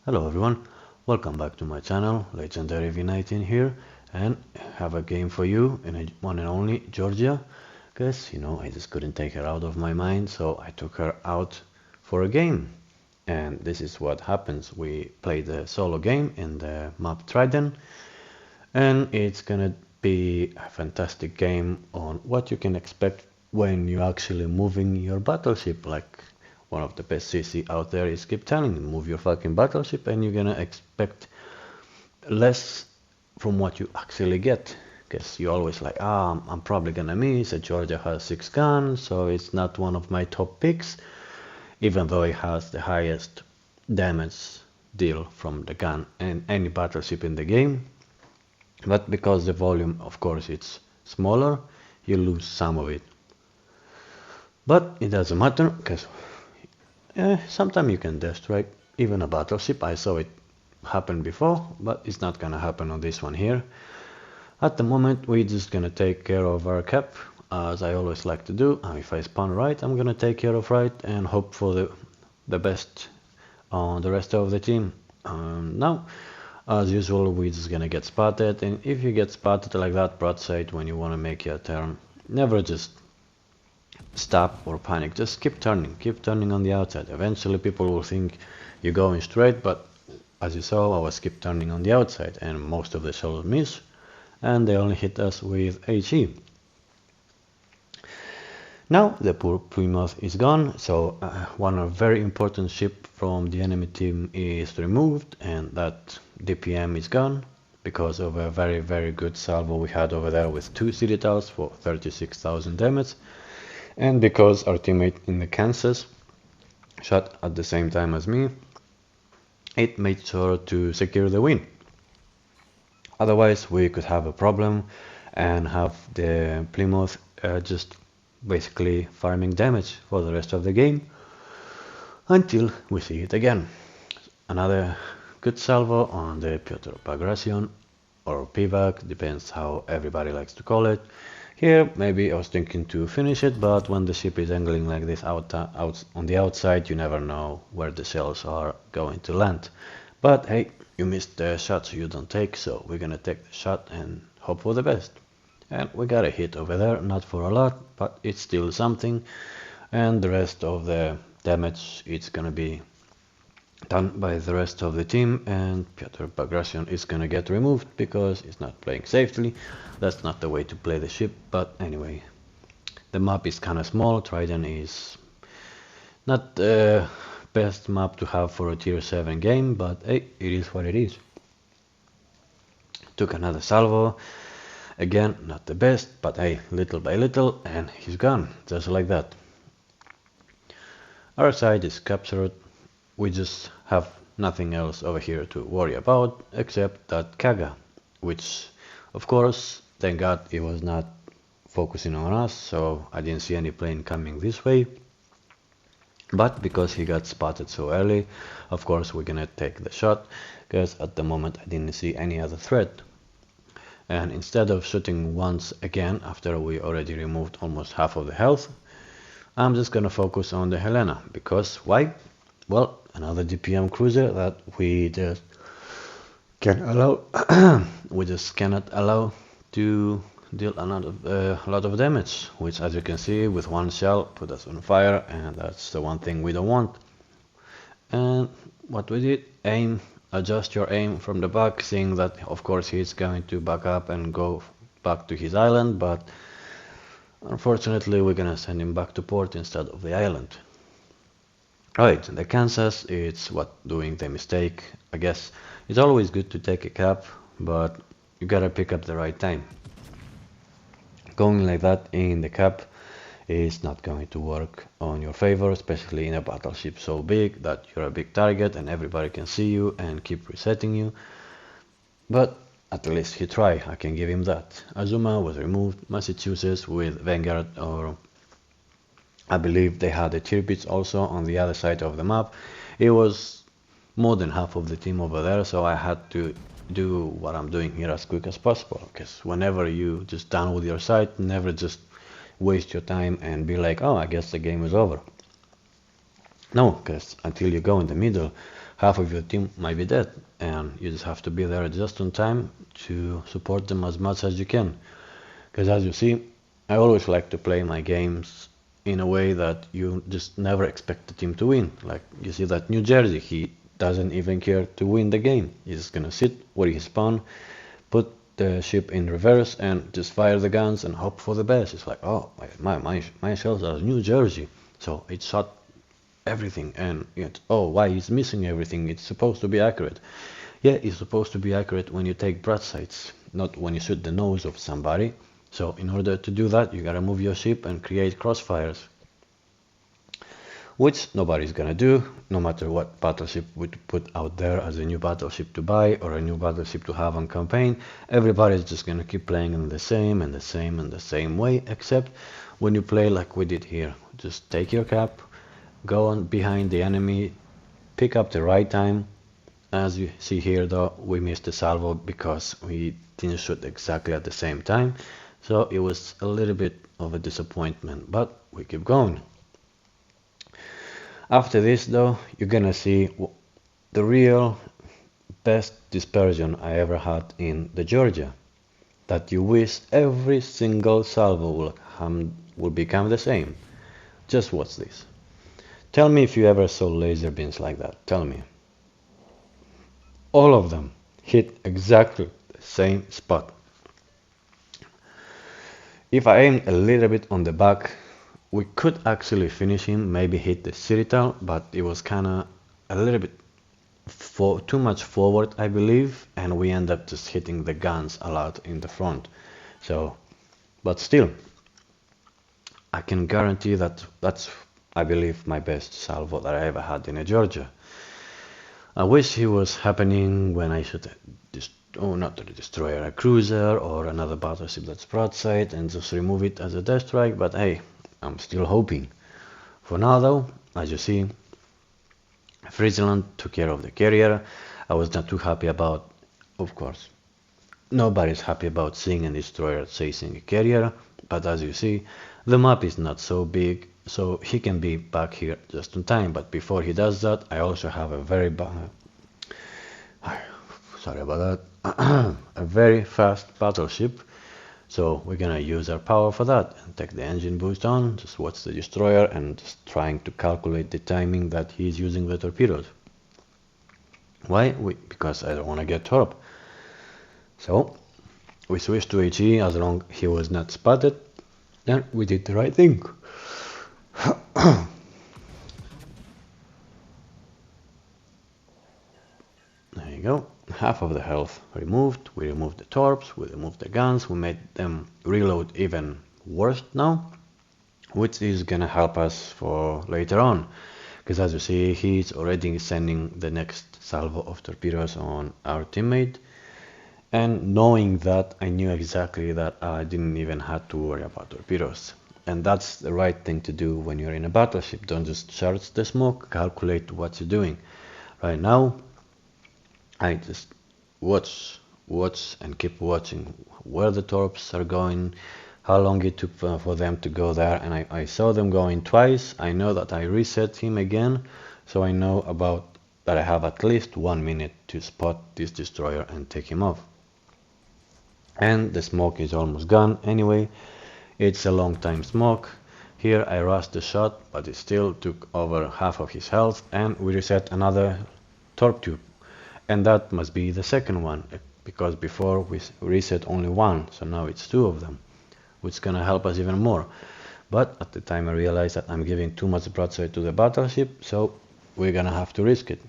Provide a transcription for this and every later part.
Hello everyone, welcome back to my channel, Legendary V19 here, and have a game for you in a one and only Georgia, because I just couldn't take her out of my mind, so I took her out for a game. And this is what happens. We play the solo game in the map Trident, and it's gonna be a fantastic game on what you can expect when you're actually moving your battleship. Like, one of the best CC out there is keep telling you, move your fucking battleship, and you're gonna expect less from what you actually get. Because you're always like, I'm probably gonna miss. Georgia has 6 guns, so it's not one of my top picks, even though it has the highest damage deal from the gun and any battleship in the game. But because the volume, of course, it's smaller, you lose some of it. But it doesn't matter, because sometimes you can destroy even a battleship. I saw it happen before, but it's not gonna happen on this one here. At the moment, we're just gonna take care of our cap, as I always like to do. If I spawn right, I'm gonna take care of right and hope for the best on the rest of the team. Now, as usual, we're just gonna get spotted, and if you get spotted like that broadside when you wanna make your turn, never just stop or panic. Just keep turning on the outside. Eventually people will think you're going straight, but as you saw, I was keep turning on the outside, and most of the shells miss, and they only hit us with HE. Now the poor Plymouth is gone, so one very important ship from the enemy team is removed, and that DPM is gone because of a very good salvo we had over there with 2 citadels for 36,000 damage, and because our teammate in the Kansas shot at the same time as me, it made sure to secure the win. Otherwise we could have a problem and have the Plymouth just basically farming damage for the rest of the game until we see it again. Another good salvo on the Piotr Bagration, or Pivac, depends how everybody likes to call it. Here, maybe I was thinking to finish it, but when the ship is angling like this out on the outside, you never know where the shells are going to land. But hey, you missed the shot, so you don't take, so we're gonna take the shot and hope for the best. And we got a hit over there, not for a lot, but it's still something. And the rest of the damage, it's gonna be done by the rest of the team, and Piotr Bagration is gonna get removed because he's not playing safely. That's not the way to play the ship, but anyway, the map is kinda small. Trident is not the best map to have for a tier 7 game, but hey, it is what it is. Took another salvo, again not the best, but hey, little by little, and he's gone, just like that. Our side is captured. We just have nothing else over here to worry about except that Kaga, which of course, thank God it was not focusing on us, so I didn't see any plane coming this way. But because he got spotted so early, of course we're gonna take the shot, because at the moment I didn't see any other threat. And instead of shooting once again after we already removed almost half of the health, I'm just gonna focus on the Helena, because why? Well, another DPM cruiser that we just can allow we just cannot allow to deal a lot of damage, which, as you can see, with one shell put us on fire, and that's the one thing we don't want. And what we did, adjust your aim from the back, seeing that of course he's going to back up and go back to his island, but unfortunately we're gonna send him back to port instead of the island. Right, the Kansas, it's doing the mistake. I guess it's always good to take a cap, but you gotta pick up the right time. Going like that in the cap is not going to work on your favor, especially in a battleship so big that you're a big target and everybody can see you and keep resetting you. But at least he tried, I can give him that. Azuma was removed, Massachusetts with Vanguard, or I believe they had the tier beats also on the other side of the map. It was more than half of the team over there, so I had to do what I'm doing here as quick as possible, because whenever you just done with your side, never just waste your time and be like, oh, I guess the game is over. No, because until you go in the middle, half of your team might be dead, and you just have to be there just on time to support them as much as you can. Because as you see, I always like to play my games in a way that you just never expect the team to win. Like you see that New Jersey, he doesn't even care to win the game. He's just gonna sit where he spawned, put the ship in reverse and just fire the guns and hope for the best. It's like, oh, my shells are New Jersey. So it shot everything, and yet, oh, why is missing everything? It's supposed to be accurate. Yeah, it's supposed to be accurate when you take broadsides, not when you shoot the nose of somebody. So in order to do that, you gotta move your ship and create crossfires, which nobody's gonna do, no matter what battleship we put out there as a new battleship to buy or a new battleship to have on campaign. Everybody's just gonna keep playing in the same and the same and the same way, except when you play like we did here. Just take your cap, go on behind the enemy, pick up the right time. As you see here though, we missed the salvo because we didn't shoot exactly at the same time, so it was a little bit of a disappointment, but we keep going. After this though, you're gonna see the real best dispersion I ever had in the Georgia, that you wish every single salvo will become the same. Just watch this. Tell me if you ever saw laser beams like that. Tell me. All of them hit exactly the same spot. If I aimed a little bit on the back, we could actually finish him, maybe hit the citadel, but it was kinda a little bit too much forward, I believe, and we end up just hitting the guns a lot in the front. So, but still, I can guarantee that that's, I believe, my best salvo that I ever had in a Georgia. I wish he was happening when I should not a destroyer, a cruiser or another battleship that's broadside and just remove it as a death strike, but hey, I'm still hoping. For now though, as you see, Friesland took care of the carrier. I was not too happy about, of course, nobody's happy about seeing a destroyer chasing a carrier, but as you see, the map is not so big, so he can be back here just in time. But before he does that, I also have a very sorry about that, a very fast battleship. So we're gonna use our power for that and take the engine boost on, just watch the destroyer and just trying to calculate the timing that he's using the torpedoes. Why? Because I don't want to get torp. So we switched to HE as long as he was not spotted, and we did the right thing. There you go. Half of the health removed. We removed the torps, we removed the guns, we made them reload even worse now, which is gonna help us for later on, because as you see, he's already sending the next salvo of torpedoes on our teammate, and knowing that, I knew exactly that I didn't even have to worry about torpedoes. And that's the right thing to do when you're in a battleship. Don't just charge the smoke, calculate what you're doing. Right now, I just watch and keep watching where the torps are going, how long it took for them to go there, and I saw them going twice. I know that I reset him again, so I know about that I have at least 1 minute to spot this destroyer and take him off. And the smoke is almost gone anyway. It's a long time smoke. Here I rushed the shot, but it still took over half of his health, and we reset another torp tube. And that must be the second one, because before we reset only one, so now it's 2 of them, which is gonna help us even more. But at the time I realized that I'm giving too much broadside to the battleship, so we're gonna have to risk it.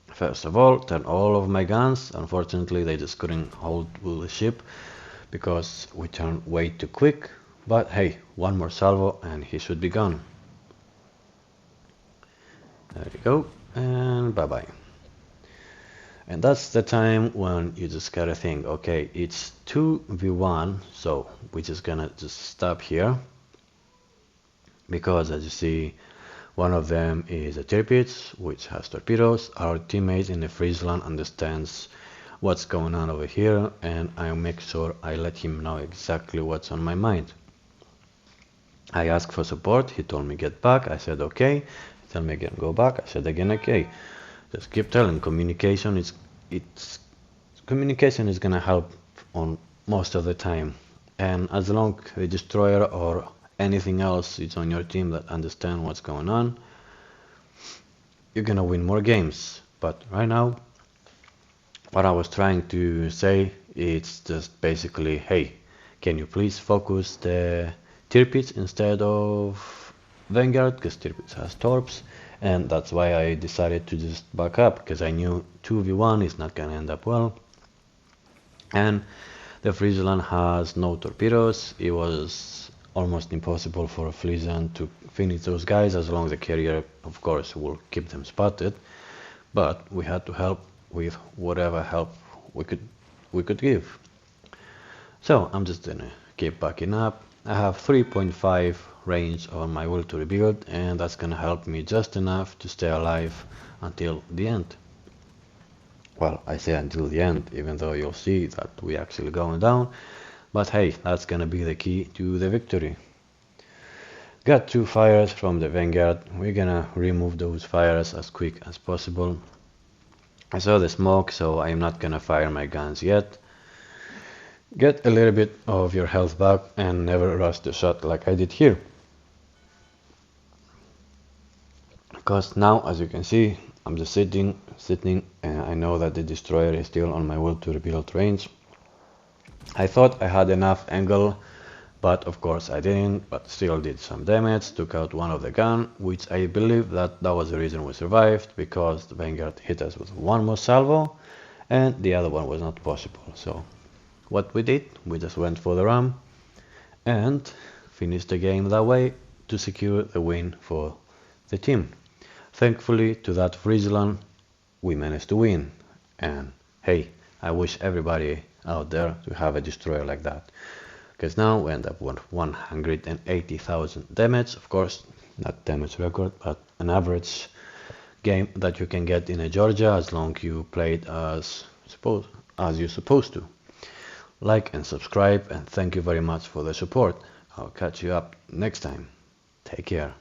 First of all, turn all of my guns. Unfortunately, they just couldn't hold the ship because we turned way too quick, but hey, one more salvo and he should be gone. There you go, and bye bye. And that's the time when you just gotta think, okay, it's 2v1, so we're just gonna stop here, because as you see, one of them is a Tirpitz, which has torpedoes. Our teammate in the Friesland understands what's going on over here, and I make sure I let him know exactly what's on my mind. I asked for support, he told me get back, I said okay, he told me again go back, I said again okay. Just keep telling. Communication is gonna help on most of the time. And as long the destroyer or anything else is on your team that understand what's going on, you're gonna win more games. But right now, what I was trying to say is just basically, hey, can you please focus the Tirpitz instead of Vanguard, because Tirpitz has torps, and that's why I decided to just back up, because I knew 2v1 is not gonna end up well. And the Friesland has no torpedoes. It was almost impossible for a Friesland to finish those guys, as long as the carrier, of course, will keep them spotted. But we had to help with whatever help we could give. So I'm just gonna keep backing up. I have 3.5 range on my will to rebuild, and that's gonna help me just enough to stay alive until the end. Well, I say until the end, even though you'll see that we actually going down. But hey, that's gonna be the key to the victory. Got 2 fires from the Vanguard. We're gonna remove those fires as quick as possible. I saw the smoke, so I'm not gonna fire my guns yet. Get a little bit of your health back and never rush the shot like I did here. Because now, as you can see, I'm just sitting, and I know that the destroyer is still on my will to rebuild range. I thought I had enough angle, but of course I didn't, but still did some damage, took out one of the gun, which I believe that was the reason we survived, because the Vanguard hit us with one more salvo, and the other one was not possible. So what we did, we just went for the ram, and finished the game that way to secure the win for the team. Thankfully, to that Friesland, we managed to win. And hey, I wish everybody out there to have a destroyer like that. Because now we end up with 180,000 damage. Of course, not damage record, but an average game that you can get in a Georgia as long as you play it as you're supposed to. Like and subscribe, and thank you very much for the support. I'll catch you up next time. Take care.